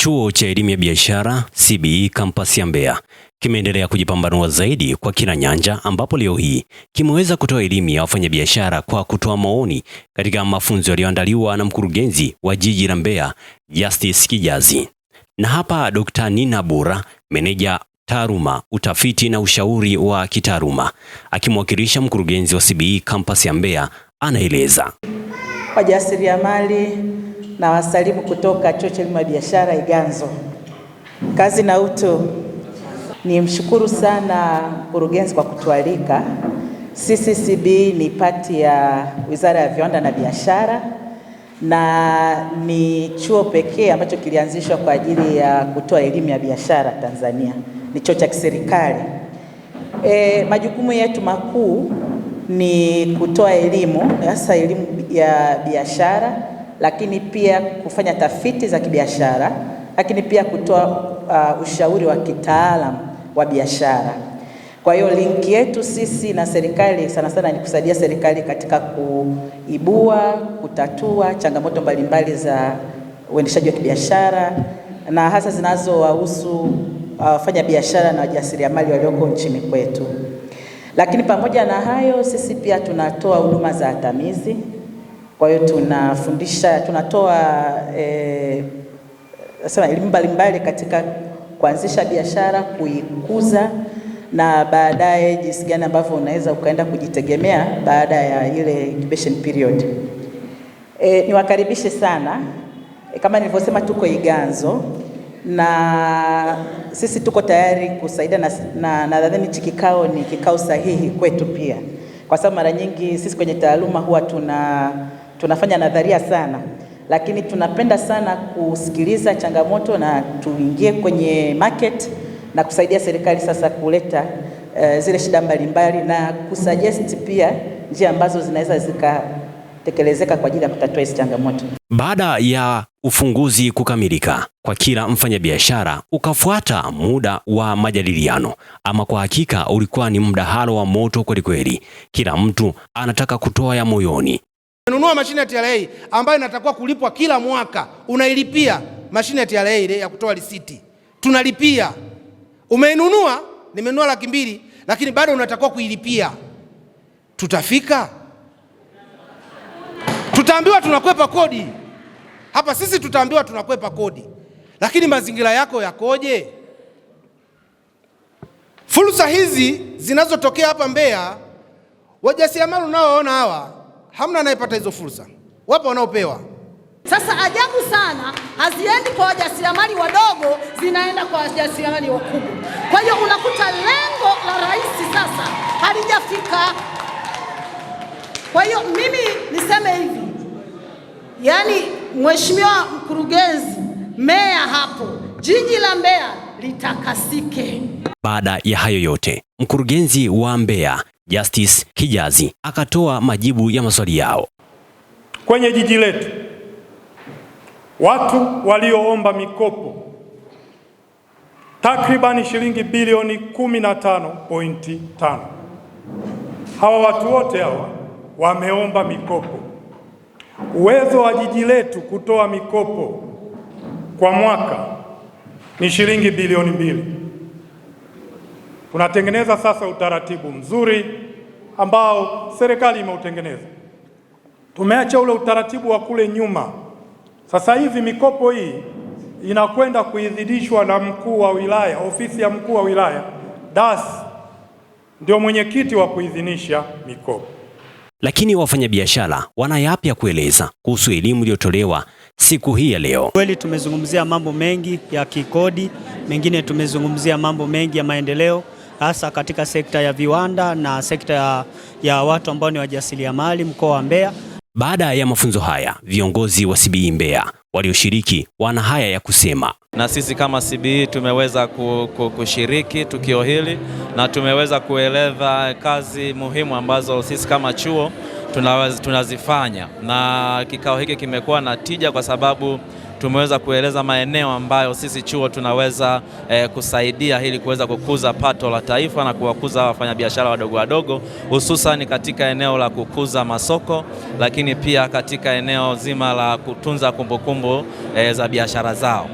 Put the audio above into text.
Chuo cha elimu ya biashara CBE Campus ya Mbeya kimeendelea kujipambanua zaidi kwa kila nyanja, ambapo leo hii kimeweza kutoa elimu ya wafanyabiashara kwa kutoa maoni katika mafunzo yaliyoandaliwa na mkurugenzi wa jiji la Mbeya, Justice Kijazi. Na hapa Dr. Nina Bura, meneja taaluma, utafiti na ushauri wa kitaaluma, akimwakilisha mkurugenzi wa CBE Campus ya Mbeya, anaeleza. Wajasiriamali na wasalimu kutoka Chuo cha Elimu ya Biashara Iganzo. Kazi na utu. Ni mshukuru sana mkurugenzi kwa kutualika. Sisi CBE ni pati ya Wizara ya Viwanda na Biashara, na ni chuo pekee ambacho kilianzishwa kwa ajili ya kutoa elimu ya biashara Tanzania. Ni chuo cha kiserikali. Majukumu yetu makuu ni kutoa elimu, hasa elimu ya biashara, lakini pia kufanya tafiti za kibiashara, lakini pia kutoa ushauri wa kitaalamu wa biashara. Kwa hiyo linki yetu sisi na serikali sana sana ni kusaidia serikali katika kuibua, kutatua changamoto mbalimbali za uendeshaji wa kibiashara, na hasa zinazowahusu wafanya biashara na wajasiriamali walioko nchini kwetu. Lakini pamoja na hayo, sisi pia tunatoa huduma za atamizi. Kwa hiyo tunafundisha, tunatoa elimu mbalimbali katika kuanzisha biashara, kuikuza, na baadaye jinsi gani ambavyo unaweza ukaenda kujitegemea baada ya ile incubation period. Niwakaribishe sana. Kama nilivyosema, tuko Iganzo na sisi tuko tayari kusaidia, na nadhani hiki kikao ni kikao sahihi kwetu pia, kwa sababu mara nyingi sisi kwenye taaluma huwa tunafanya nadharia sana, lakini tunapenda sana kusikiliza changamoto na tuingie kwenye market na kusaidia serikali sasa kuleta zile shida mbalimbali na kusuggest pia njia ambazo zinaweza zikatekelezeka kwa ajili ya kutatua hizo changamoto. Baada ya ufunguzi kukamilika kwa kila mfanyabiashara, ukafuata muda wa majadiliano. Ama kwa hakika ulikuwa ni mdahalo wa moto kweli kweli. Kila mtu anataka kutoa ya moyoni. Ununua mashine ya TRA ambayo inatakiwa kulipwa kila mwaka, unailipia mashine ya TRA ile ya kutoa risiti. Tunalipia. Umeinunua, nimenunua 200,000, lakini bado unatakiwa kuilipia. Tutafika? Tutaambiwa tunakwepa kodi. Hapa sisi tutaambiwa tunakwepa kodi. Lakini mazingira yako yakoje? Fursa hizi zinazotokea hapa Mbeya, wajasiriamali unaoona hawa, hamna anayepata hizo fursa. Wapo wanaopewa. Sasa ajabu sana, haziendi kwa wajasiriamali wadogo, zinaenda kwa wajasiriamali wakubwa. Kwa hiyo unakuta lengo la rais sasa halijafika. Kwa hiyo mimi niseme hivi, yani mheshimiwa mkurugenzi, meya hapo, jiji la Mbeya litakasike. Baada ya hayo yote, mkurugenzi wa Mbeya Justice Kijazi akatoa majibu ya maswali yao. Kwenye jiji letu, watu walioomba mikopo takribani shilingi bilioni 15.5. Hawa watu wote hawa wameomba mikopo. Uwezo wa jiji letu kutoa mikopo kwa mwaka ni shilingi bilioni 2. Tunatengeneza sasa utaratibu mzuri ambao serikali imeutengeneza. Tumeacha ule utaratibu wa kule nyuma. Sasa hivi mikopo hii inakwenda kuidhinishwa na mkuu wa wilaya, ofisi ya mkuu wa wilaya. DAS ndio mwenyekiti wa kuidhinisha mikopo. Lakini wafanyabiashara wana yapi ya kueleza kuhusu elimu iliyotolewa siku hii ya leo? Kweli tumezungumzia mambo mengi ya kikodi, mengine tumezungumzia mambo mengi ya maendeleo, hasa katika sekta ya viwanda na sekta ya watu ambao ni wajasiriamali mkoa wa Mbeya. Baada ya mafunzo haya, viongozi wa CBE Mbeya walioshiriki wana haya ya kusema. Na sisi kama CBE tumeweza kushiriki tukio hili na tumeweza kueleza kazi muhimu ambazo sisi kama chuo tunazifanya, na kikao hiki kimekuwa na tija kwa sababu tumeweza kueleza maeneo ambayo sisi chuo tunaweza kusaidia ili kuweza kukuza pato la taifa na kuwakuza wafanyabiashara wadogo wadogo, hususan katika eneo la kukuza masoko, lakini pia katika eneo zima la kutunza kumbukumbu za biashara zao.